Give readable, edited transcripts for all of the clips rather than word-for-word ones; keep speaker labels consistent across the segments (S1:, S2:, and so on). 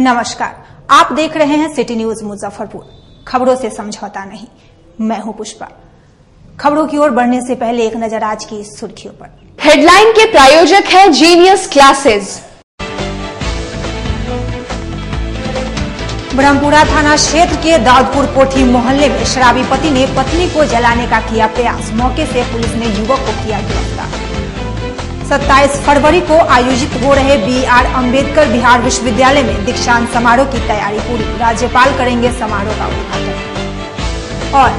S1: नमस्कार, आप देख रहे हैं सिटी न्यूज मुजफ्फरपुर। खबरों से समझौता नहीं। मैं हूं पुष्पा। खबरों की ओर बढ़ने से पहले एक नजर आज की सुर्खियों पर।
S2: हेडलाइन के प्रायोजक है जीनियस क्लासेस।
S1: ब्रह्मपुरा थाना क्षेत्र के दाऊदपुर कोठी मोहल्ले में शराबी पति ने पत्नी को जलाने का किया प्रयास। मौके से पुलिस ने युवक को किया गिरफ्तार। 27 फरवरी को आयोजित हो रहे बी.आर. अम्बेडकर बिहार विश्वविद्यालय में दीक्षांत समारोह की तैयारी पूरी। राज्यपाल करेंगे समारोह का उद्घाटन। और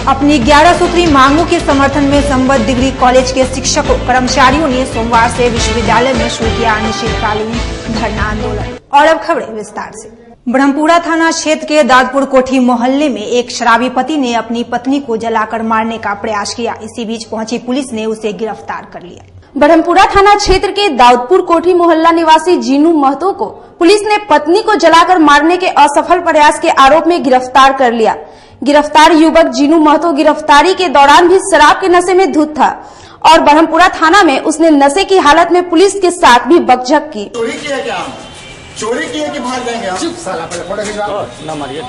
S1: अपनी 11 सूत्री मांगों के समर्थन में संबद्ध डिग्री कॉलेज के शिक्षकों कर्मचारियों ने सोमवार से विश्वविद्यालय में शुरू किया अनिश्चितकालीन धरना आंदोलन। और अब खबरें विस्तार से। ब्रह्मपुरा थाना क्षेत्र के दाऊदपुर कोठी मोहल्ले में एक शराबी पति ने अपनी पत्नी को जलाकर मारने का प्रयास किया। इसी बीच पहुंची पुलिस ने उसे गिरफ्तार कर लिया।
S2: ब्रह्मपुरा थाना क्षेत्र के दाऊदपुर कोठी मोहल्ला निवासी जीनू महतो को पुलिस ने पत्नी को जलाकर मारने के असफल प्रयास के आरोप में गिरफ्तार कर लिया। गिरफ्तार युवक जीनू महतो गिरफ्तारी के दौरान भी शराब के नशे में धुत था और ब्रह्मपुरा थाना में उसने नशे की हालत में पुलिस के साथ भी बकझक की।
S3: चोरी किया क्या? चोरी की है कि भाग जाएंगे हम?
S4: साला पहले फोटो खिंचवाओ ना मारिए।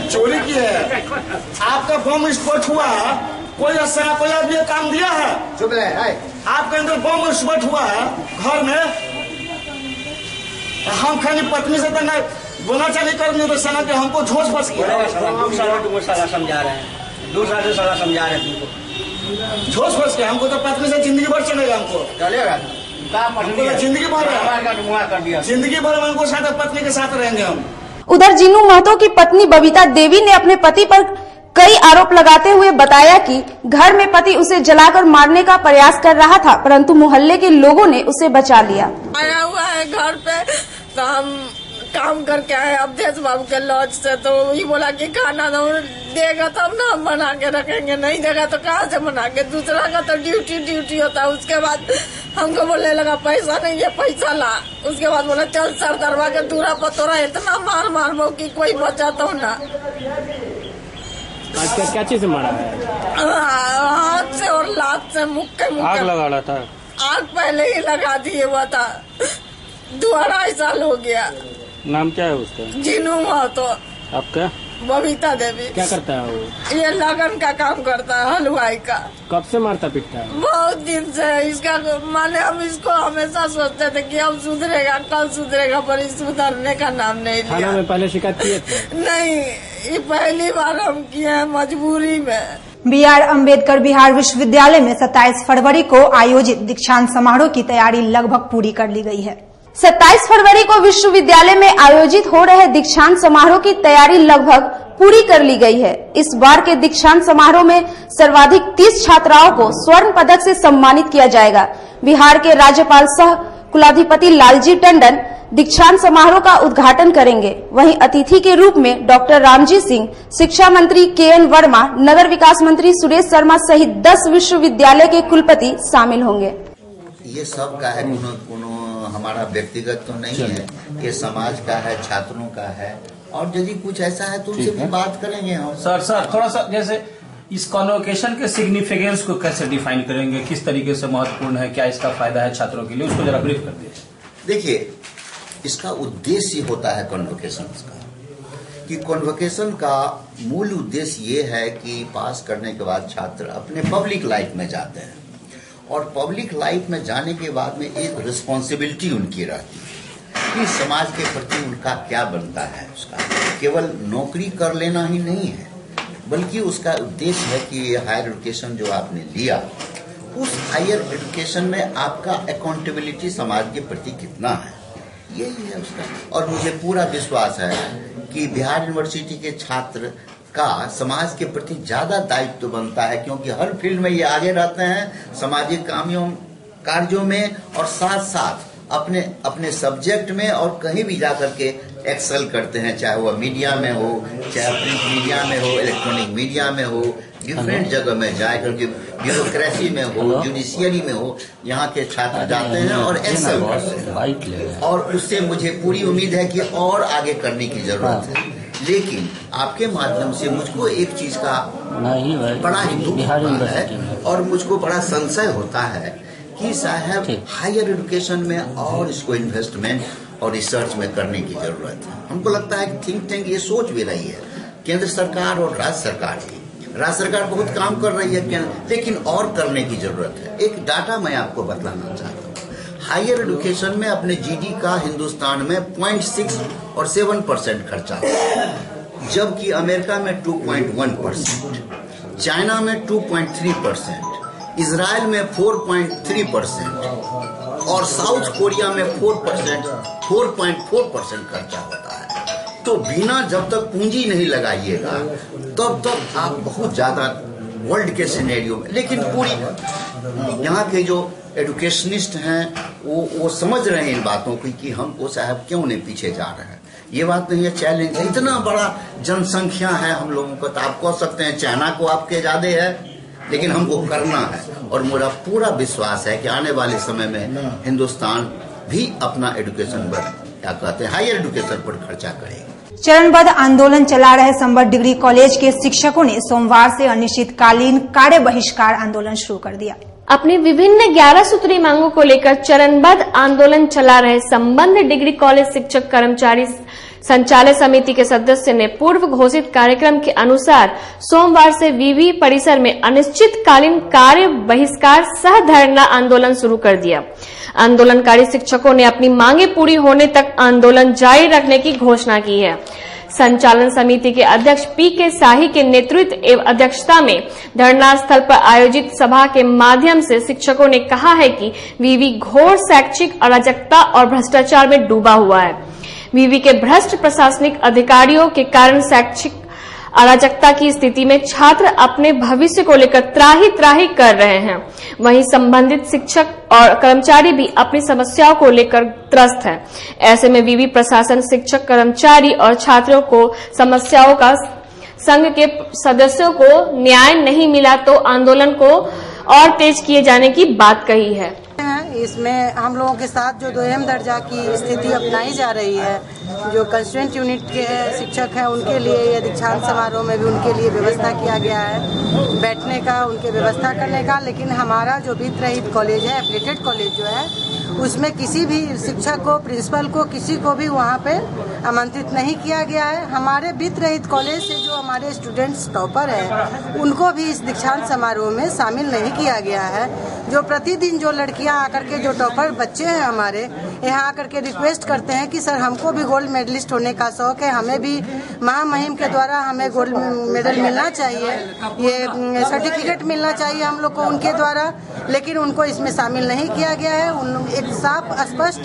S3: चोरी की है। आपका बम विस्फोट हुआ, कोई आदमी काम दिया है?
S4: चुप रहे।
S3: आपके अंदर बम विस्फोट हुआ है घर में। हम खाली पत्नी से तो बोला चाली करने तो सना के हमको झोंस फंस गया।
S5: साला समझा रहे हैं, 2 साल से साला समझा रहे हैं तुमको।
S3: झोंस फंस गया हमको तो पत्नी से जिंदगी भर चलेगा। हमको
S4: चलेगा
S3: जिंदगी भर हमको साथ पत्नी के साथ रहेंगे हम।
S2: उधर जीनू महतो की पत्नी बबीता देवी ने अपने पति पर कई आरोप लगाते हुए बताया कि घर में पति उसे जलाकर मारने का प्रयास कर रहा था, परंतु मोहल्ले के लोगों ने उसे बचा लिया।
S6: आया हुआ है घर पे तो हम काम करके आए अवधेश बाबू के लॉज से, तो वही बोला कि खाना देगा तब ना हम बना के रखेंगे, नहीं देगा तो कहाँ से बना के। दूसरा का तो ड्यूटी होता है। उसके बाद हमको बोलने लगा पैसा नहीं है, पैसा ला। उसके बाद बोला चल सर दरवा के दूरा पतोरा इतना मार वो कि कोई बचाता हूँ ना।
S7: आज क्या चीज से मारा है?
S6: हाथ से और लात से मुक्के
S7: आग लगा रहा था।
S6: आग पहले ही लगा दिए हुआ था। 2-2.5 साल हो गया।
S7: नाम क्या है उसका?
S6: जीनू महतो।
S7: आपका?
S6: बबीता देवी।
S7: क्या करता है वो?
S6: ये लगन का काम करता है, हलवाई का।
S7: कब से मारता पीटता है?
S6: बहुत दिन से। इसका माने हम इसको हमेशा सोचते थे कि अब सुधरेगा, कल सुधरेगा, पर इस सुधरने का नाम नहीं लिया।
S7: थाना में पहले शिकायत किए थे?
S6: नहीं, ये पहली बार हम किए हैं मजबूरी में।
S1: बी.आर. अम्बेडकर बिहार विश्वविद्यालय में 27 फरवरी को आयोजित दीक्षांत समारोह की तैयारी लगभग पूरी कर ली गई है।
S2: 27 फरवरी को विश्वविद्यालय में आयोजित हो रहे दीक्षांत समारोह की तैयारी लगभग पूरी कर ली गई है। इस बार के दीक्षांत समारोह में सर्वाधिक 30 छात्राओं को स्वर्ण पदक से सम्मानित किया जाएगा। बिहार के राज्यपाल सह कुलाधिपति लालजी टंडन दीक्षांत समारोह का उद्घाटन करेंगे। वहीं अतिथि के रूप में डॉक्टर रामजी सिंह, शिक्षा मंत्री के.एन. वर्मा, नगर विकास मंत्री सुरेश शर्मा सहित 10 विश्वविद्यालय के कुलपति शामिल होंगे।
S8: ये सब का है, कोनो हमारा व्यक्तिगत तो नहीं है, ये समाज का है, छात्रों का है। और यदि कुछ ऐसा है तो उनसे भी बात करेंगे हम।
S9: सर थोड़ा सा जैसे इस कॉन्वोकेशन के सिग्निफिकेंस को कैसे डिफाइन करेंगे, किस तरीके से महत्वपूर्ण है, क्या इसका फायदा है छात्रों के लिए, उसको जरा ब्रीफ कर दीजिए।
S8: देखिए, इसका उद्देश्य होता है कॉन्वोकेशन का, कि कॉन्वोकेशन का मूल उद्देश्य ये है कि पास करने के बाद छात्र अपने पब्लिक लाइफ में जाते हैं और पब्लिक लाइफ में जाने के बाद में एक रिस्पॉन्सिबिलिटी उनकी रहती है कि समाज के प्रति उनका क्या बनता है। उसका केवल नौकरी कर लेना ही नहीं है, बल्कि उसका उद्देश्य है कि ये हायर एजुकेशन जो आपने लिया, उस हायर एजुकेशन में आपका अकाउंटेबिलिटी समाज के प्रति कितना है, यही है उसका। और मुझे पूरा विश्वास है कि बिहार यूनिवर्सिटी के छात्र का समाज के प्रति ज्यादा दायित्व बनता है, क्योंकि हर फील्ड में ये आगे रहते हैं सामाजिक कार्यों में, और साथ साथ अपने सब्जेक्ट में और कहीं भी जाकर के एक्सेल करते हैं, चाहे वह मीडिया में हो, चाहे प्रिंट मीडिया में हो, इलेक्ट्रॉनिक मीडिया में हो, डिफरेंट जगह में जाए करके ब्यूरोक्रेसी में हो, जुडिशियरी में हो, यहाँ के छात्र जाते हैं और एक्सेल करते हैं। और उससे मुझे पूरी उम्मीद है कि और आगे करने की जरूरत है। लेकिन आपके माध्यम से मुझको एक चीज का बड़ा ही दुख होता है और मुझको बड़ा संशय होता है कि साहब हायर एजुकेशन में और इसको इन्वेस्टमेंट और रिसर्च में करने की जरूरत है। हमको लगता है कि थिंक टैंक ये सोच भी रही है, केंद्र सरकार और राज्य सरकार भी। राज्य सरकार बहुत काम कर रही है, लेकिन और करने की जरूरत है। एक डाटा मैं आपको बतलाना चाहता हूँ। हायर एजुकेशन में अपने जीडी का हिंदुस्तान में 0.6 और 7% खर्चा होता है, जबकि अमेरिका में 2.1%, चाइना में 2.3%, इजराइल में 4.3% और साउथ कोरिया में 4.4% खर्चा होता है। तो बिना जब तक पूंजी नहीं लगाइएगा तब तक आप बहुत ज्यादा वर्ल्ड के सिनेरियो में, लेकिन पूरी यहाँ के जो एजुकेशनिस्ट हैं वो समझ रहे हैं इन बातों की कि हमको साहब क्यों नहीं पीछे जा रहे हैं। ये बात नहीं है, चैलेंज है, इतना बड़ा जनसंख्या है हम लोगों का। तो आप कह सकते हैं चाइना को आपके ज्यादा है, लेकिन हमको करना है। और मेरा पूरा विश्वास है कि आने वाले समय में हिंदुस्तान भी अपना एजुकेशन पर, क्या कहते हैं, हायर एजुकेशन पर खर्चा करेगा।
S1: चरणबद्ध आंदोलन चला रहे संबल डिग्री कॉलेज के शिक्षकों ने सोमवार से अनिश्चितकालीन कार्य बहिष्कार आंदोलन शुरू कर दिया।
S10: अपनी विभिन्न 11 सूत्री मांगों को लेकर चरणबद्ध आंदोलन चला रहे संबंध डिग्री कॉलेज शिक्षक कर्मचारी संचालय समिति के सदस्य ने पूर्व घोषित कार्यक्रम के अनुसार सोमवार से विवि परिसर में अनिश्चितकालीन कार्य बहिष्कार सह धरना आंदोलन शुरू कर दिया। आंदोलनकारी शिक्षकों ने अपनी मांगे पूरी होने तक आंदोलन जारी रखने की घोषणा की है। संचालन समिति के अध्यक्ष पी.के. शाही के नेतृत्व एवं अध्यक्षता में धरना स्थल पर आयोजित सभा के माध्यम से शिक्षकों ने कहा है कि विवि घोर शैक्षिक अराजकता और भ्रष्टाचार में डूबा हुआ है। विवि के भ्रष्ट प्रशासनिक अधिकारियों के कारण शैक्षिक अराजकता की स्थिति में छात्र अपने भविष्य को लेकर त्राही त्राही कर रहे हैं। वहीं संबंधित शिक्षक और कर्मचारी भी अपनी समस्याओं को लेकर त्रस्त है। ऐसे में विवि प्रशासन शिक्षक, कर्मचारी और छात्रों को समस्याओं का संघ के सदस्यों को न्याय नहीं मिला तो आंदोलन को और तेज किए जाने की बात कही है।
S11: इसमें हम लोगों के साथ जो 2M दर्जा की स्थिति अपनाई जा रही है, जो कंस्टिट्यूएंट यूनिट के शिक्षक हैं उनके लिए ये दीक्षांत समारोह में भी उनके लिए व्यवस्था किया गया है बैठने का, उनके व्यवस्था करने का। लेकिन हमारा जो वित्त रहित कॉलेज है, एफिलिएटेड कॉलेज जो है, उसमें किसी भी शिक्षक को, प्रिंसिपल को, किसी को भी वहाँ पे आमंत्रित नहीं किया गया है। हमारे वित्त रहित कॉलेज से जो हमारे स्टूडेंट्स टॉपर हैं उनको भी इस दीक्षांत समारोह में शामिल नहीं किया गया है। जो प्रतिदिन जो लड़कियां आकर के, जो टॉपर बच्चे हैं हमारे यहाँ आकर के रिक्वेस्ट करते हैं कि सर हमको भी गोल्ड मेडलिस्ट होने का शौक है, हमें भी महामहिम के द्वारा हमें गोल्ड मेडल मिलना चाहिए, ये सर्टिफिकेट मिलना चाहिए हम लोग को उनके द्वारा, लेकिन उनको इसमें शामिल नहीं किया गया है। एक साफ स्पष्ट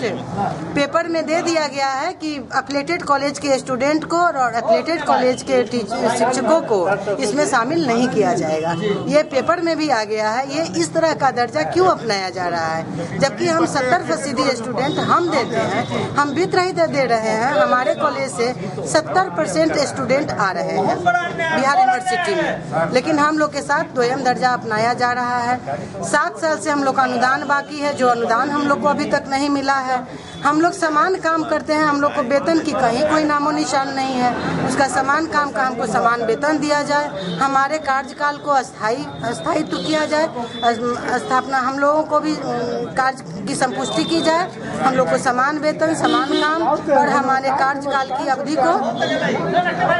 S11: पेपर में दे दिया गया है कि एफिलिएटेड कॉलेज के स्टूडेंट को और एफिलिएटेड कॉलेज के शिक्षकों को इसमें शामिल नहीं किया जाएगा। ये पेपर में भी आ गया है। ये इस तरह का दर्जा क्यों अपनाया जा रहा है, जबकि हम 70% स्टूडेंट हम देते हैं, हम वित्त रहित दे रहे हैं। हमारे कॉलेज से 70% स्टूडेंट आ रहे हैं बिहार यूनिवर्सिटी में, लेकिन हम लोग के साथ 2M दर्जा अपनाया जा रहा है। 7 साल से हम लोग का अनुदान बाकी है, जो अनुदान हम लोग को अभी तक नहीं मिला है। हम लोग समान काम करते हैं, हम लोग को वेतन की कहीं कोई नामो निशान नहीं है। उसका समान काम का हमको समान वेतन दिया जाए, हमारे कार्यकाल को स्थायित्व किया जाए, स्थापना हम लोगों को भी कार्य की संपुष्टि की जाए, हम लोग को समान वेतन, समान काम और हमारे कार्यकाल की अवधि को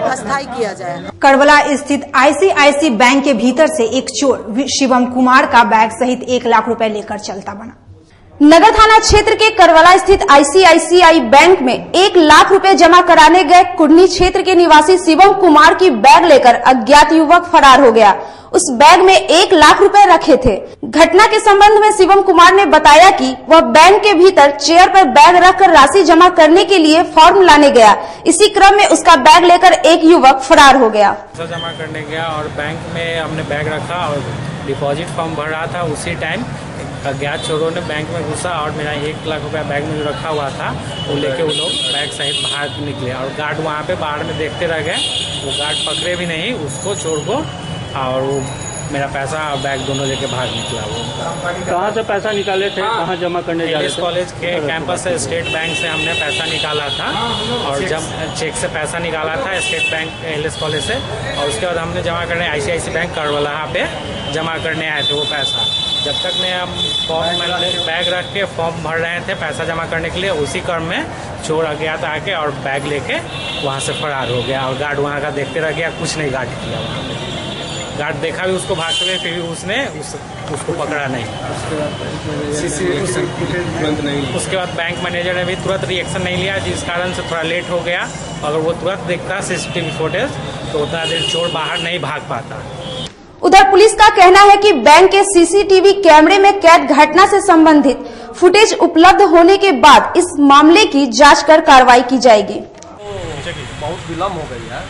S11: अस्थायी किया जाए।
S1: करबला स्थित आईसीआईसी बैंक के भीतर से एक चोर शिवम कुमार का बैग सहित 1 लाख रुपए लेकर चलता बना।
S2: नगर थाना क्षेत्र के करवला स्थित आईसीआईसीआई बैंक में 1 लाख रुपए जमा कराने गए कुर्नी क्षेत्र के निवासी शिवम कुमार की बैग लेकर अज्ञात युवक फरार हो गया। उस बैग में 1 लाख रुपए रखे थे। घटना के संबंध में शिवम कुमार ने बताया कि वह बैंक के भीतर चेयर पर बैग रखकर राशि जमा करने के लिए फॉर्म लाने गया। इसी क्रम में उसका बैग लेकर एक युवक फरार हो गया।
S12: जमा करने गया और बैंक में हमने बैग रखा और डिपॉजिट फॉर्म भर रहा था। उसी टाइम अज्ञात चोरों ने बैंक में घुसा और मेरा 1 लाख रुपया बैग में जो रखा हुआ था वो लेके वो लोग बैग सहित बाहर निकले और गार्ड वहाँ पे बाहर में देखते रह गए। वो गार्ड पकड़े भी नहीं उसको, चोर को, और वो मेरा पैसा और बैग दोनों लेके बाहर निकला। वो
S7: कहाँ से पैसा निकाले थे, कहाँ जमा करने जा रहे थे?
S12: कॉलेज के कैंपस से स्टेट बैंक से हमने पैसा निकाला था और जब चेक से पैसा निकाला था स्टेट बैंक एलएस कॉलेज से, और उसके बाद हमने जमा करने आईसीआईसी बैंक करवला पे जमा करने आए थे वो पैसा। जब तक में हम फॉर्म में बैग रख के फॉर्म भर रहे थे पैसा जमा करने के लिए, उसी क्रम में चोर अज्ञात आके और बैग लेके वहाँ से फरार हो गया। और गार्ड वहाँ का देखते रह गया, कुछ नहीं गार्ड किया वहाँ पे। गार्ड देखा भी उसको भागते हुए, फिर उसने उसको पकड़ा नहीं। उसके बाद बैंक मैनेजर ने भी तुरंत रिएक्शन नहीं लिया, जिस कारण से थोड़ा लेट हो गया। अगर वो तुरंत देखता सीसीटीवी फुटेज तो उतना देर चोर बाहर नहीं भाग पाता।
S2: उधर पुलिस का कहना है कि बैंक के सीसीटीवी कैमरे में कैद घटना से संबंधित फुटेज उपलब्ध होने के बाद इस मामले की जांच कर कार्रवाई की जाएगी।
S13: बहुत विलम्ब हो गई है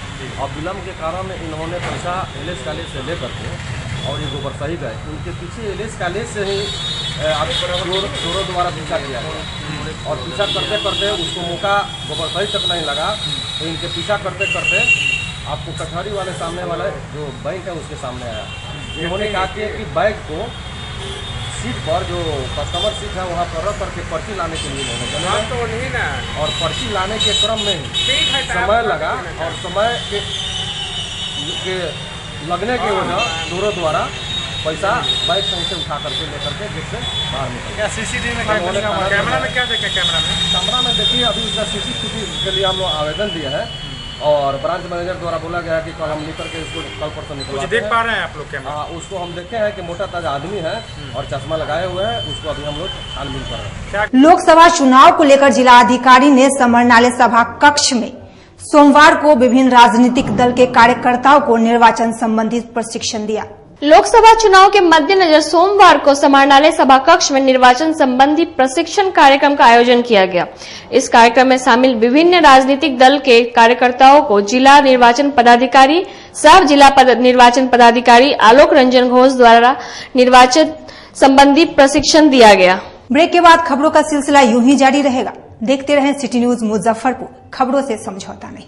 S13: और विलम्ब के कारण इन्होंने पैसा एलएस कॉलेज से लेकर के और ये गोबरसही गए। उनके पीछे एलएस कॉलेज से ही चोरों द्वारा पीछा किया गया और पीछा करते करते उसको मौका गोबरसही तक नहीं लगा, तो इनके पीछा करते करते आपको कचहरी वाले सामने वाला जो बैंक है उसके सामने आया। इन्होंने कहा कि बैग को सीट पर जो कस्टमर सीट है वहाँ पर रख करके पर्ची लाने के लिए लेना और पर्ची लाने के क्रम में समय लगा और समय के लगने की वजह चोरों द्वारा पैसा बैग से उठा करके लेकर के गेट से बाहर निकल। सीसीटीवी में कैमरा में क्या देखे? कैमरा में देखिए अभी इसका सीसीटीवी के लिए हम लोग आवेदन दिया है और ब्रांच मैनेजर द्वारा बोला गया है कि कल हम लेकर के इसको कल परसों निकलवाते हैं। देख पा रहे हैं आप लोग कैमरा? हाँ, उसको हम देखे हैं कि मोटा ताजा आदमी है और चश्मा लगाए हुए हैं, उसको अभी हम लोग छानबीन कर रहे हैं।
S1: लोकसभा चुनाव को लेकर जिलाधिकारी ने समरनालय सभा कक्ष में सोमवार को विभिन्न राजनीतिक दल के कार्यकर्ताओं को निर्वाचन संबंधित प्रशिक्षण दिया।
S10: लोकसभा चुनाव के मद्देनजर सोमवार को समाहरणालय सभा कक्ष में निर्वाचन संबंधी प्रशिक्षण कार्यक्रम का आयोजन किया गया। इस कार्यक्रम में शामिल विभिन्न राजनीतिक दल के कार्यकर्ताओं को जिला निर्वाचन पदाधिकारी सह जिला निर्वाचन पदाधिकारी आलोक रंजन घोष द्वारा निर्वाचन संबंधी प्रशिक्षण दिया गया।
S1: ब्रेक के बाद खबरों का सिलसिला यूं ही जारी रहेगा। देखते रहें सिटी न्यूज मुजफ्फरपुर, खबरों से समझौता नहीं।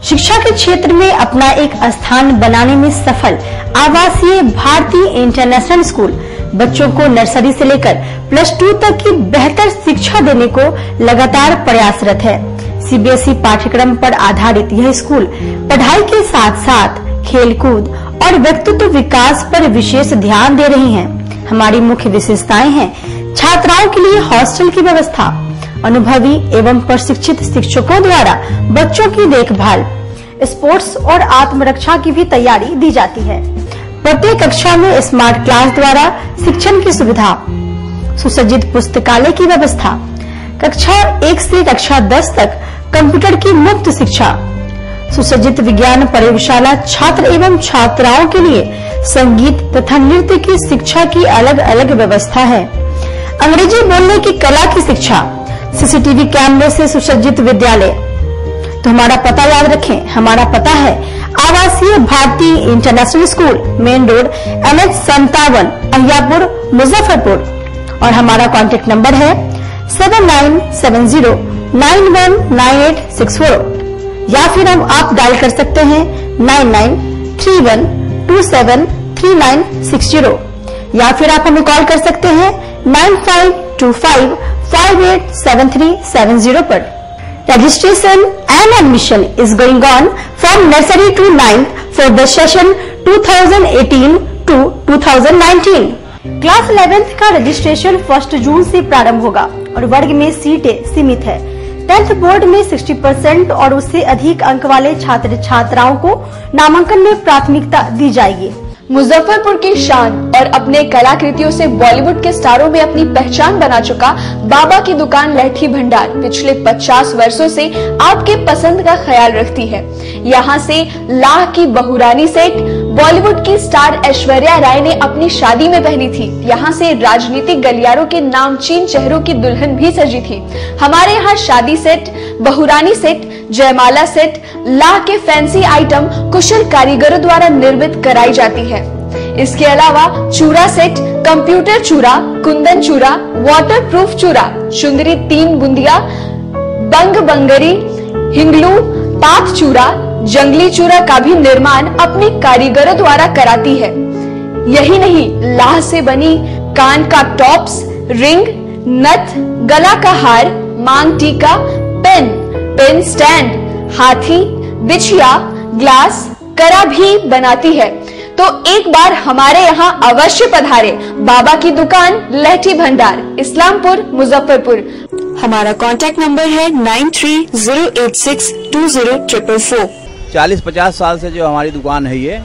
S14: शिक्षा के क्षेत्र में अपना एक स्थान बनाने में सफल आवासीय भारतीय इंटरनेशनल स्कूल बच्चों को नर्सरी से लेकर +2 तक की बेहतर शिक्षा देने को लगातार प्रयासरत है। सीबीएसई पाठ्यक्रम पर आधारित यह स्कूल पढ़ाई के साथ साथ खेलकूद और व्यक्तित्व विकास पर विशेष ध्यान दे रही हैं। हमारी मुख्य विशेषताएं हैं छात्राओं के लिए हॉस्टल की व्यवस्था, अनुभवी एवं प्रशिक्षित शिक्षकों द्वारा बच्चों की देखभाल, स्पोर्ट्स और आत्मरक्षा की भी तैयारी दी जाती है। प्रत्येक कक्षा में स्मार्ट क्लास द्वारा शिक्षण की सुविधा, सुसज्जित पुस्तकालय की व्यवस्था, कक्षा 1 से कक्षा 10 तक कंप्यूटर की मुफ्त शिक्षा, सुसज्जित विज्ञान प्रयोगशाला, छात्र एवं छात्राओं के लिए संगीत तथा नृत्य की शिक्षा की अलग अलग व्यवस्था है। अंग्रेजी बोलने की कला की शिक्षा, सीसीटीवी कैमरे से सुसज्जित विद्यालय। तो हमारा पता याद रखें, हमारा पता है आवासीय भारतीय international school, main road NH 57, Ahiyapur, Muzaffarpur. और हमारा कॉन्टेक्ट नंबर है 7970919864 या फिर आप डायल कर सकते हैं 9931273960 या फिर आप हमें कॉल कर सकते हैं 9525587370 पर। Registration and admission is going on from nursery to 9th for the session 2018 to 2019. Class 11th का रजिस्ट्रेशन 1 जून से प्रारंभ होगा और वर्ग में सीटें सीमित है। 10th बोर्ड में 60% और उससे अधिक अंक वाले छात्र छात्राओं को नामांकन में प्राथमिकता दी जाएगी।
S2: मुजफ्फरपुर की शान और अपने कलाकृतियों से बॉलीवुड के स्टारों में अपनी पहचान बना चुका बाबा की दुकान लहठी भंडार पिछले 50 वर्षों से आपके पसंद का ख्याल रखती है। यहाँ से लाह की बहुरानी सेट बॉलीवुड की स्टार ऐश्वर्या राय ने अपनी शादी में पहनी थी। यहाँ से राजनीतिक गलियारों के नामचीन चेहरों की दुल्हन भी सजी थी। हमारे यहाँ शादी सेट, बहुरानी सेट, जयमाला सेट, लाह के फैंसी आइटम कुशल कारीगरों द्वारा निर्मित कराई जाती है। इसके अलावा चूड़ा सेट, कंप्यूटर चूड़ा, कुंदन चूड़ा, वाटरप्रूफ चूड़ा, चुंदरी 3 बुंदिया, बंग बंगरी, हिंगलू, पात चूड़ा, जंगली चूड़ा का भी निर्माण अपने कारीगरों द्वारा कराती है। यही नहीं, लाह से बनी कान का टॉप्स, रिंग, नथ, गला का हार, मांग टीका, पेन स्टैंड, हाथी, बिछिया, ग्लास, कड़ा भी बनाती है। तो एक बार हमारे यहाँ अवश्य पधारे। बाबा की दुकान लहठी भंडार, इस्लामपुर, मुजफ्फरपुर। हमारा कांटेक्ट नंबर है 9308620444।
S15: 40-50 साल से जो हमारी दुकान है, ये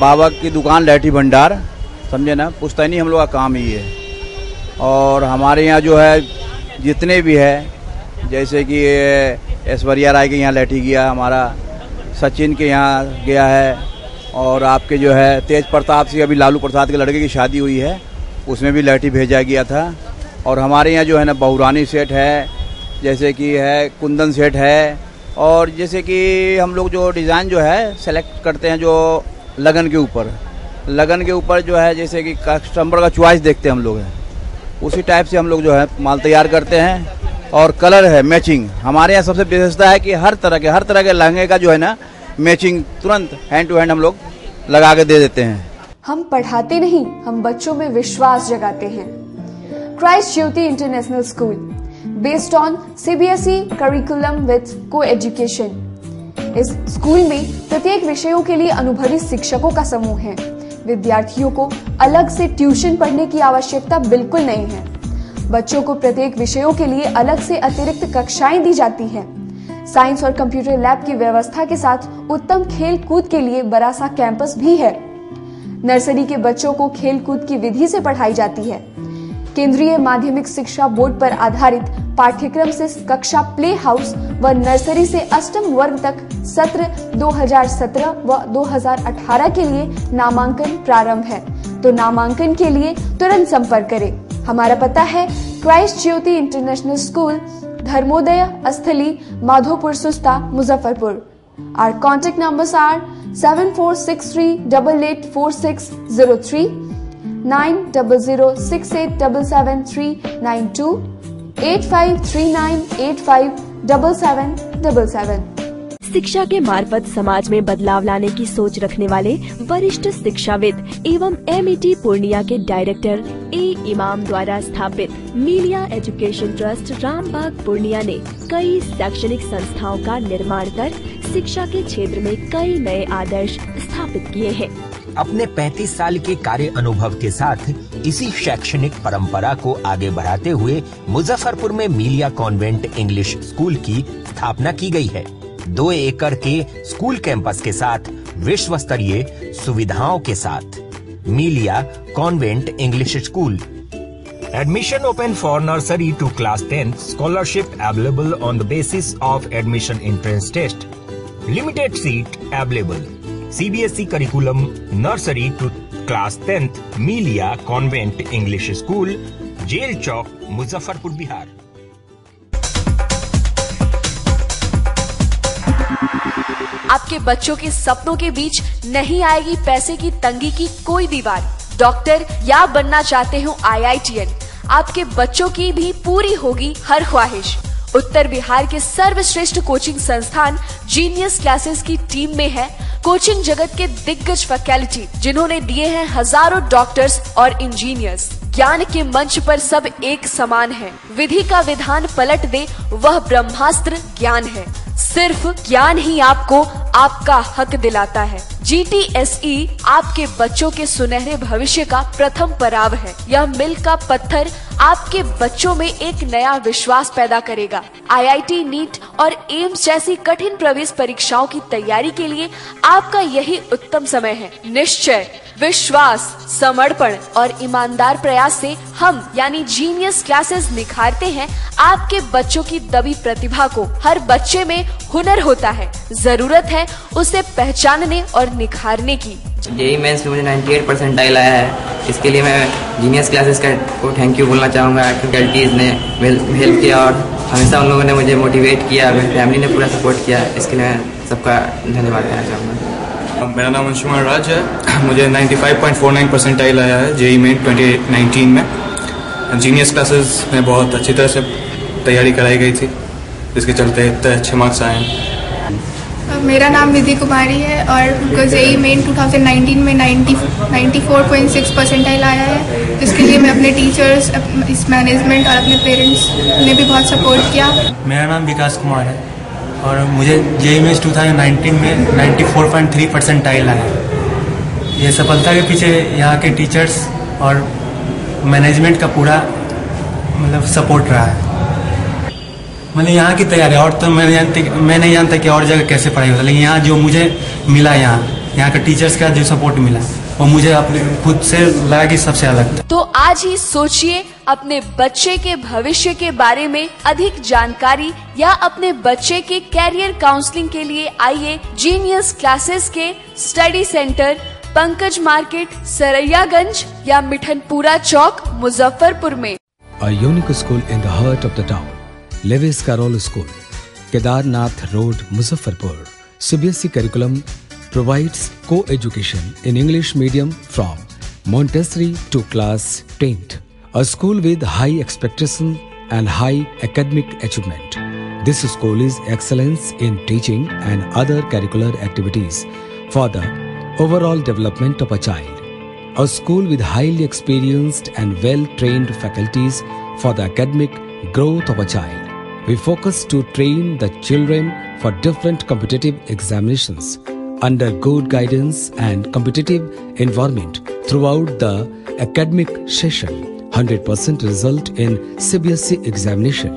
S15: बाबा की दुकान लहठी भंडार, समझे ना, पुश्तैनी हम लोग का काम ही है। और हमारे यहाँ जो है जितने भी है, जैसे कि ऐश्वर्या राय के यहाँ लहठी गया, हमारा सचिन के यहाँ गया है, और आपके जो है तेज प्रताप सिंह, अभी लालू प्रसाद के लड़के की शादी हुई है, उसमें भी लहठी भेजा गया था। और हमारे यहाँ जो है ना बहुरानी सेट है, जैसे कि है कुंदन सेट है, और जैसे कि हम लोग जो डिज़ाइन जो है सेलेक्ट करते हैं जो लगन के ऊपर जो है, जैसे कि कस्टमर का चॉइस देखते हैं हम लोग हैं, उसी टाइप से हम लोग जो है माल तैयार करते हैं। और कलर है मैचिंग, हमारे यहाँ सबसे विशेषता है कि हर तरह के लहंगे का जो है ना मैचिंग तुरंत हैंड टू हैंड हम लोग लगा के दे देते हैं।
S2: हम पढ़ाते नहीं, हम बच्चों में विश्वास जगाते हैं। Christ Jyoti international school, based on CBSE curriculum with को एजुकेशन। इस स्कूल में प्रत्येक विषयों के लिए अनुभवी शिक्षकों का समूह है। विद्यार्थियों को अलग से ट्यूशन पढ़ने की आवश्यकता बिल्कुल नहीं है। बच्चों को प्रत्येक विषयों के लिए अलग से अतिरिक्त कक्षाएं दी जाती हैं। साइंस और कंप्यूटर लैब की व्यवस्था के साथ उत्तम खेल कूद के लिए बड़ा सा कैंपस भी है। नर्सरी के बच्चों को खेल कूद की विधि से पढ़ाई जाती है। केंद्रीय माध्यमिक शिक्षा बोर्ड पर आधारित पाठ्यक्रम से कक्षा प्ले हाउस व नर्सरी से अष्टम वर्ग तक सत्र 2017 व 2018 के लिए नामांकन प्रारंभ है। तो नामांकन के लिए तुरंत संपर्क करें। हमारा पता है क्राइस्ट ज्योति इंटरनेशनल स्कूल, धर्मोदय स्थली, माधोपुर सुस्ता, Muzaffarpur. Our contact numbers are 7463884603, 9006877392, 8539857777।
S16: शिक्षा के मार्फत समाज में बदलाव लाने की सोच रखने वाले वरिष्ठ शिक्षाविद एवं MET पूर्णिया के डायरेक्टर A इमाम द्वारा स्थापित मीलिया एजुकेशन ट्रस्ट रामबाग पूर्णिया ने कई शैक्षणिक संस्थाओं का निर्माण कर शिक्षा के क्षेत्र में कई नए आदर्श स्थापित किए हैं।
S17: अपने 35 साल के कार्य अनुभव के साथ इसी शैक्षणिक परंपरा को आगे बढ़ाते हुए मुजफ्फरपुर में मीलिया कॉन्वेंट इंग्लिश स्कूल की स्थापना की गई है। 2 एकड़ के स्कूल कैंपस के साथ विश्व स्तरीय सुविधाओं के साथ Melia convent English school. Admission open for nursery to class 10th. Scholarship available on the basis of admission entrance test. Limited seat available. CBSE curriculum nursery to class 10th. Melia Convent English School, Jail Chowk, Muzaffarpur, Bihar.
S18: आपके बच्चों के सपनों के बीच नहीं आएगी पैसे की तंगी की कोई दीवार। डॉक्टर या बनना चाहते हो IITN, आपके बच्चों की भी पूरी होगी हर ख्वाहिश। उत्तर बिहार के सर्वश्रेष्ठ कोचिंग संस्थान जीनियस क्लासेस की टीम में है कोचिंग जगत के दिग्गज फैकल्टी, जिन्होंने दिए हैं हजारों डॉक्टर्स और इंजीनियर्स। ज्ञान के मंच पर सब एक समान है। विधि का विधान पलट दे वह ब्रह्मास्त्र ज्ञान है। सिर्फ ज्ञान ही आपको आपका हक दिलाता है। GTSE आपके बच्चों के सुनहरे भविष्य का प्रथम पड़ाव है। यह मील का पत्थर आपके बच्चों में एक नया विश्वास पैदा करेगा। IIT, नीट और एम्स जैसी कठिन प्रवेश परीक्षाओं की तैयारी के लिए आपका यही उत्तम समय है। निश्चय, विश्वास, समर्पण और ईमानदार प्रयास से हम यानी जीनियस क्लासेस निखारते हैं आपके बच्चों की दबी प्रतिभा को। हर बच्चे में हुनर होता है, जरूरत है उसे पहचानने और निखारने की।
S19: जेईई मेंस में मुझे 98% आया है। इसके लिए मैं जीनियस क्लासेस को थैंक यू बोलना चाहूँगा। फैकल्टीज ने हेल्प किया और हमेशा उन लोगों ने मुझे मोटिवेट किया, मेरी फैमिली ने पूरा सपोर्ट किया। इसके लिए मैं सबका धन्यवाद देना चाहूँगा।
S20: मेरा नाम अंशुमान राज है। मुझे 95.49% आया है जेईई मेन 2019 में। जीनियस क्लासेस में बहुत अच्छी तरह से तैयारी कराई गई थी, जिसके चलते इतने अच्छे मार्क्स आए हैं।
S21: मेरा नाम निधि कुमारी है और जेईई मेन 2019 में 94.6 परसेंटाइल आया है, जिसके लिए मैं अपने टीचर्स, इस मैनेजमेंट और अपने पेरेंट्स ने भी बहुत सपोर्ट किया।
S22: मेरा नाम विकास कुमार है और मुझे जेईई मेंस 2019 में 94.3 परसेंटाइल आया है। ये सफलता के पीछे यहाँ के टीचर्स और मैनेजमेंट का पूरा सपोर्ट रहा है। मैंने यहाँ की तैयारी और तो मैं नहीं जानता कि और जगह कैसे पढ़ाई होता, लेकिन यहाँ जो मुझे मिला, यहाँ का टीचर्स का जो सपोर्ट मिला वो मुझे अपने खुद से लगा कि सबसे अलग था।
S18: तो आज ही सोचिए, अपने बच्चे के भविष्य के बारे में अधिक जानकारी या अपने बच्चे के कैरियर काउंसलिंग के लिए आइए जीनियस क्लासेस के study centre, Pankaj market, Saraiyaganj या मिठनपुरा चौक, मुजफ्फरपुर में।
S23: A unique school in the heart of the town, Lewis Carroll School, Kedarnath Road, Muzaffarpur. CBSE curriculum provides co-education in English medium from Montessori to class 10th. A school with high expectation and high academic achievement. This school is excellence in teaching and other curricular activities for the overall development of a child. A school with highly experienced and well-trained faculties for the academic growth of a child. We focus to train the children for different competitive examinations under good guidance and competitive environment throughout the academic session. 100% result in CBSE examination.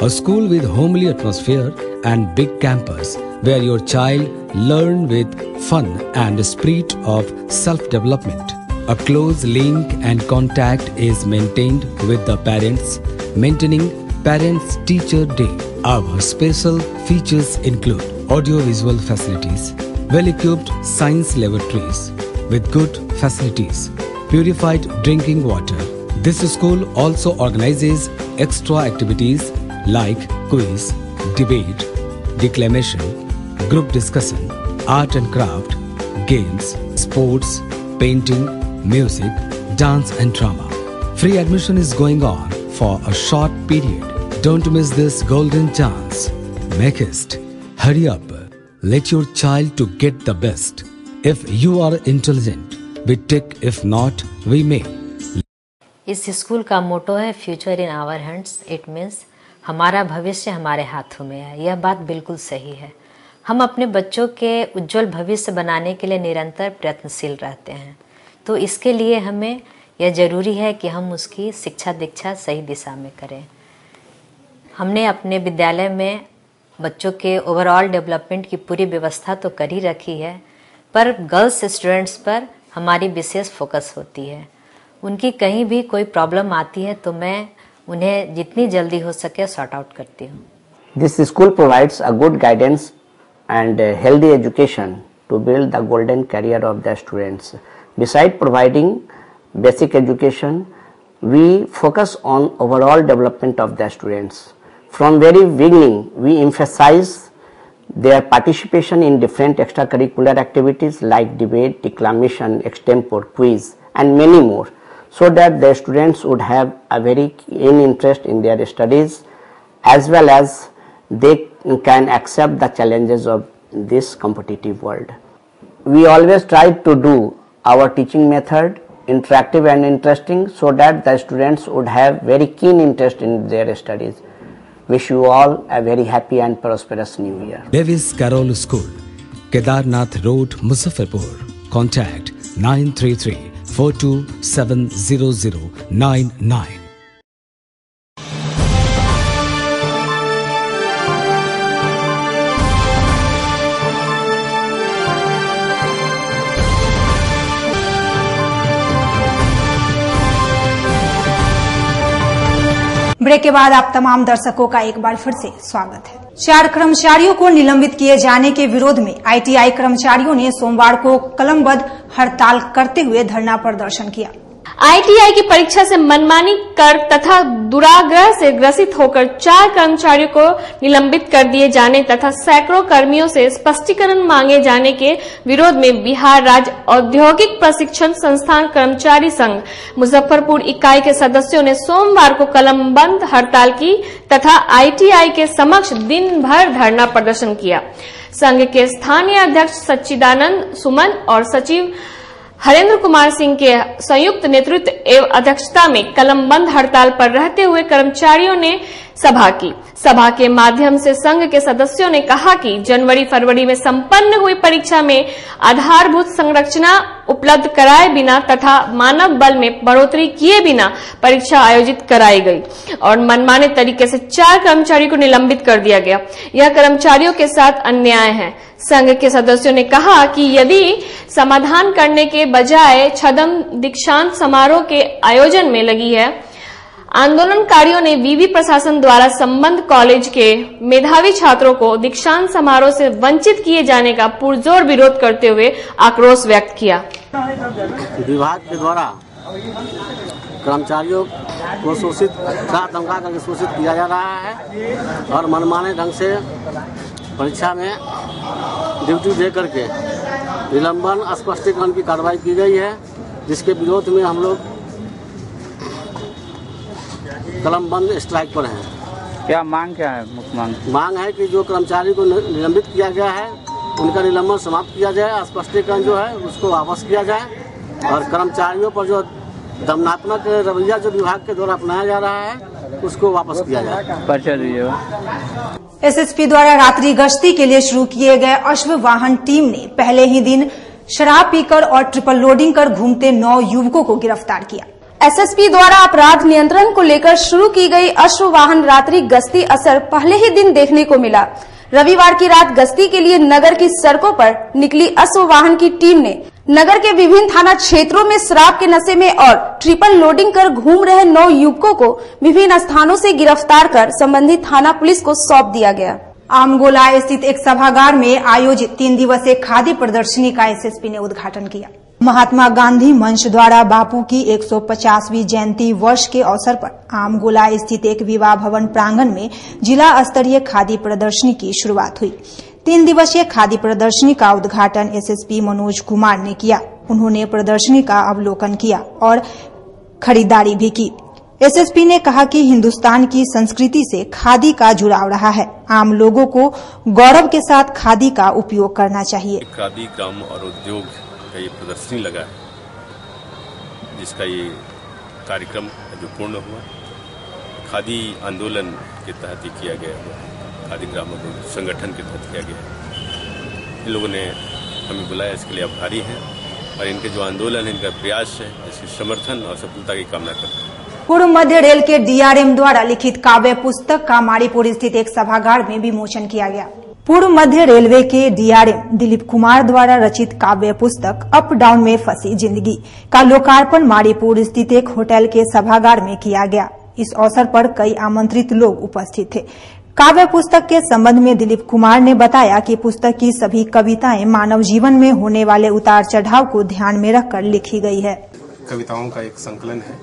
S23: A school with homely atmosphere and big campus where your child learn with fun and spirit of self-development. A close link and contact is maintained with the parents, maintaining Parents Teacher Day. Our special features include audio-visual facilities, well-equipped science laboratories with good facilities, purified drinking water. This school also organizes extra activities like quiz, debate, declamation, group discussion, art and craft, games, sports, painting, music, dance and drama. Free admission is going on for a short period. Don't miss this golden chance. Make haste. Hurry up. Let your child to get the best. If you are intelligent, we take. If not, we may.
S24: इस school का motto है future in our hands. It means हमारा भविष्य हमारे हाथों में है। यह बात बिल्कुल सही है। हम अपने बच्चों के उज्जवल भविष्य बनाने के लिए निरंतर प्रयत्नशील रहते हैं। तो इसके लिए हमें यह जरूरी है कि हम उसकी शिक्षा दीक्षा सही दिशा में करें। हमने अपने विद्यालय में बच्चों के ओवरऑल डेवलपमेंट की पूरी व्यवस्था तो कर ही रखी है, पर गर्ल्स स्टूडेंट्स पर हमारी विशेष फोकस होती है। उनकी कहीं भी कोई प्रॉब्लम आती है तो मैं उन्हें जितनी जल्दी हो सके सॉर्ट आउट करती हूँ।
S25: This school provides a good guidance and a healthy education to build the golden career of the students. Besides providing basic education, we focus on overall development of the students. From very beginning, we emphasize their participation in different extracurricular activities like debate, declamation, extempore, quiz, and many more, so that the students would have a very keen interest in their studies, as well as they can accept the challenges of this competitive world. We always try to do our teaching method interactive and interesting, so that the students would have very keen interest in their studies. Wish you all a very happy and prosperous new year.
S23: Lewis Carroll School, Kedarnath Road, Muzaffarpur. Contact 933-4270099.
S1: Break के बाद आप तमाम दर्शकों का एक बार फिर से स्वागत है। 4 कर्मचारियों को निलंबित किए जाने के विरोध में आईटीआई कर्मचारियों ने सोमवार को कलमबद्ध हड़ताल करते हुए धरना प्रदर्शन किया।
S10: ITI की परीक्षा से मनमानी कर तथा दुराग्रह से ग्रसित होकर 4 कर्मचारियों को निलंबित कर दिए जाने तथा सैकड़ों कर्मियों से स्पष्टीकरण मांगे जाने के विरोध में बिहार राज्य औद्योगिक प्रशिक्षण संस्थान कर्मचारी संघ मुजफ्फरपुर इकाई के सदस्यों ने सोमवार को कलमबंद हड़ताल की तथा ITI के समक्ष दिन भर धरना प्रदर्शन किया। संघ के स्थानीय अध्यक्ष सच्चिदानंद सुमन और सचिव हरेंद्र कुमार सिंह के संयुक्त नेतृत्व एवं अध्यक्षता में कलमबंद हड़ताल पर रहते हुए कर्मचारियों ने सभा की। सभा के माध्यम से संघ के सदस्यों ने कहा कि जनवरी-फरवरी में संपन्न हुई परीक्षा में आधारभूत संरचना उपलब्ध कराए बिना तथा मानव बल में बढ़ोतरी किए बिना परीक्षा आयोजित कराई गई और मनमाने तरीके से 4 कर्मचारियों को निलंबित कर दिया गया। यह कर्मचारियों के साथ अन्याय है। संघ के सदस्यों ने कहा कि यदि समाधान करने के बजाय छदम दीक्षांत समारोह के आयोजन में लगी है, आंदोलनकारियों ने विवि प्रशासन द्वारा संबंध कॉलेज के मेधावी छात्रों को दीक्षांत समारोह से वंचित किए जाने का पुरजोर विरोध करते हुए आक्रोश व्यक्त किया।
S3: विभाग के द्वारा कर्मचारियों को शोषित धमका करके शोषित किया जा रहा है और मनमाने ढंग से परीक्षा में ड्यूटी दे करके निलंबन स्पष्टीकरण की कार्रवाई की गई है, जिसके विरोध में हम लोग कलमबंद स्ट्राइक पर हैं।
S7: क्या मांग क्या है? मुख्य
S3: मांग है कि जो कर्मचारी को निलंबित किया गया है उनका निलंबन समाप्त किया जाए, स्पष्टीकरण जो है उसको वापस किया जाए और कर्मचारियों पर जो दमनात्मक रवैया जो विभाग के द्वारा अपनाया जा रहा है उसको वापस किया जाए।
S7: पर्चा दीजिएगा।
S1: SSP द्वारा रात्रि गश्ती के लिए शुरू किए गए अश्व वाहन टीम ने पहले ही दिन शराब पीकर और ट्रिपल लोडिंग कर घूमते 9 युवकों को गिरफ्तार किया।
S2: SSP द्वारा अपराध नियंत्रण को लेकर शुरू की गई अश्व वाहन रात्रि गश्ती असर पहले ही दिन देखने को मिला। रविवार की रात गश्ती के लिए नगर की सड़कों पर निकली अश्व वाहन की टीम ने नगर के विभिन्न थाना क्षेत्रों में शराब के नशे में और ट्रिपल लोडिंग कर घूम रहे 9 युवकों को विभिन्न स्थानों से गिरफ्तार कर संबंधित थाना पुलिस को सौंप दिया गया।
S1: आमगोला स्थित एक सभागार में आयोजित 3 दिवसीय खादी प्रदर्शनी का SSP ने उद्घाटन किया। महात्मा गांधी मंच द्वारा बापू की 150वीं जयंती वर्ष के अवसर पर आमगोला स्थित एक विवाह भवन प्रांगण में जिला स्तरीय खादी प्रदर्शनी की शुरुआत हुई। 3 दिवसीय खादी प्रदर्शनी का उद्घाटन SSP मनोज कुमार ने किया। उन्होंने प्रदर्शनी का अवलोकन किया और खरीदारी भी की। SSP ने कहा कि हिंदुस्तान की संस्कृति से खादी का जुड़ाव रहा है। आम लोगों को गौरव के साथ खादी का उपयोग करना चाहिए।
S4: खादी ग्राम और उद्योग का ये प्रदर्शनी लगा है, जिसका ये कार्यक्रम जो पूर्ण हुआ खादी आंदोलन के तहत ही किया गया हुआ, खादी ग्राम उद्योग संगठन के तहत किया गया। इन लोगों ने हमें बुलाया, इसके लिए आभारी हैं और इनके जो आंदोलन है, इनका प्रयास है, इसके समर्थन और सफलता की कामना करते हैं।
S1: पूर्व मध्य रेल के DRM द्वारा लिखित काव्य पुस्तक का माड़ीपुर स्थित एक सभागार में विमोचन किया गया। पूर्व मध्य रेलवे के DRM दिलीप कुमार द्वारा रचित काव्य पुस्तक अप डाउन में फंसी जिंदगी का लोकार्पण माड़ीपुर स्थित एक होटल के सभागार में किया गया। इस अवसर पर कई आमंत्रित लोग उपस्थित थे। काव्य पुस्तक के संबंध में दिलीप कुमार ने बताया कि पुस्तक की सभी कविताएं मानव जीवन में होने वाले उतार चढ़ाव को ध्यान में रखकर लिखी गई है।
S5: कविताओं का एक संकलन है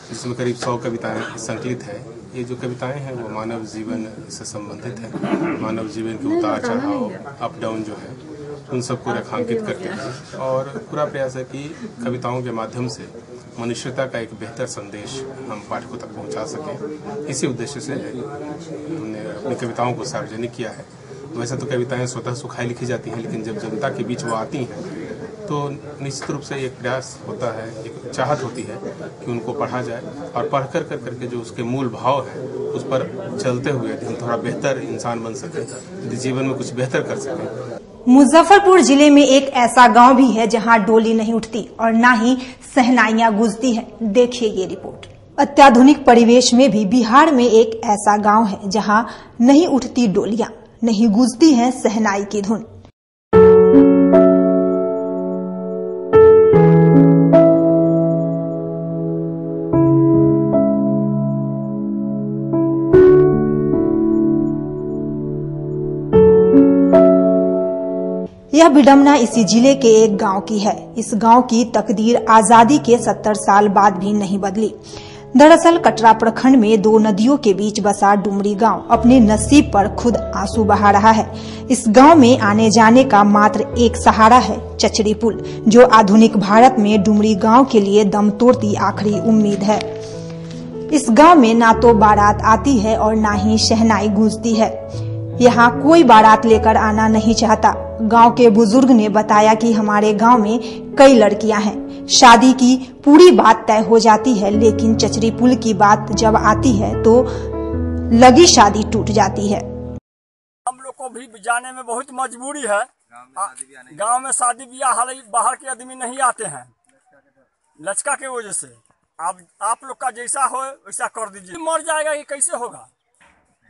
S5: जिसमें करीब 100 कविताएं संकलित है। ये जो कविताएं हैं वो मानव जीवन से संबंधित है। मानव जीवन के उतार चढ़ाव, अप डाउन जो है उन सबको रेखांकित करते हैं और पूरा प्रयास है कि कविताओं के माध्यम से मनुष्यता का एक बेहतर संदेश हम पाठकों तक पहुंचा सकें। इसी उद्देश्य से हमने अपनी कविताओं को सार्वजनिक किया है। वैसे तो कविताएं स्वतः सुखाई लिखी जाती हैं, लेकिन जब जनता के बीच वो आती हैं तो निश्चित रूप से एक प्रयास होता है, एक चाहत होती है कि उनको पढ़ा जाए और पढ़ कर करके जो उसके मूल भाव है उस पर चलते हुए हम थोड़ा बेहतर इंसान बन सके, जीवन में कुछ बेहतर कर सके।
S1: मुजफ्फरपुर जिले में एक ऐसा गांव भी है जहां डोली नहीं उठती और न ही शहनाइयां गूंजती है। देखिए ये रिपोर्ट। अत्याधुनिक परिवेश में भी बिहार में एक ऐसा गांव है जहां नहीं उठती डोलियां, नहीं गूंजती है शहनाई की धुन। यह विडंबना इसी जिले के एक गांव की है। इस गांव की तकदीर आजादी के 70 साल बाद भी नहीं बदली। दरअसल कटरा प्रखंड में 2 नदियों के बीच बसा डुमरी गांव अपने नसीब पर खुद आंसू बहा रहा है। इस गांव में आने जाने का मात्र एक सहारा है चचरी पुल, जो आधुनिक भारत में डुमरी गांव के लिए दम तोड़ती आखिरी उम्मीद है। इस गांव में ना तो बारात आती है और ना ही शहनाई गूंजती है। यहाँ कोई बारात लेकर आना नहीं चाहता। गांव के बुजुर्ग ने बताया कि हमारे गांव में कई लड़कियां हैं, शादी की पूरी बात तय हो जाती है, लेकिन चचरी पुल की बात जब आती है तो लगी शादी टूट जाती है।
S6: हम लोग को भी जाने में बहुत मजबूरी है। गांव में शादी ब्याह बाहर के आदमी नहीं आते हैं लचका के वजह से। आप लोग का जैसा हो वैसा कर दीजिए। मर जाएगा ये कैसे होगा?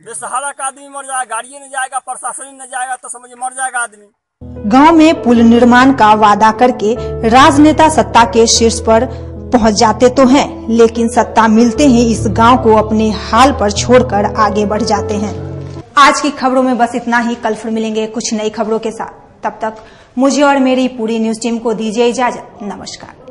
S6: बेसहारा का आदमी मर जाएगा, गाड़ी न जाएगा, प्रशासन न जाएगा तो समझिए मर जाएगा आदमी।
S1: गांव में पुल निर्माण का वादा करके राजनेता सत्ता के शीर्ष पर पहुंच जाते तो हैं, लेकिन सत्ता मिलते ही इस गांव को अपने हाल पर छोड़कर आगे बढ़ जाते हैं। आज की खबरों में बस इतना ही। कल फिर मिलेंगे कुछ नई खबरों के साथ। तब तक मुझे और मेरी पूरी न्यूज टीम को दीजिए इजाजत। नमस्कार।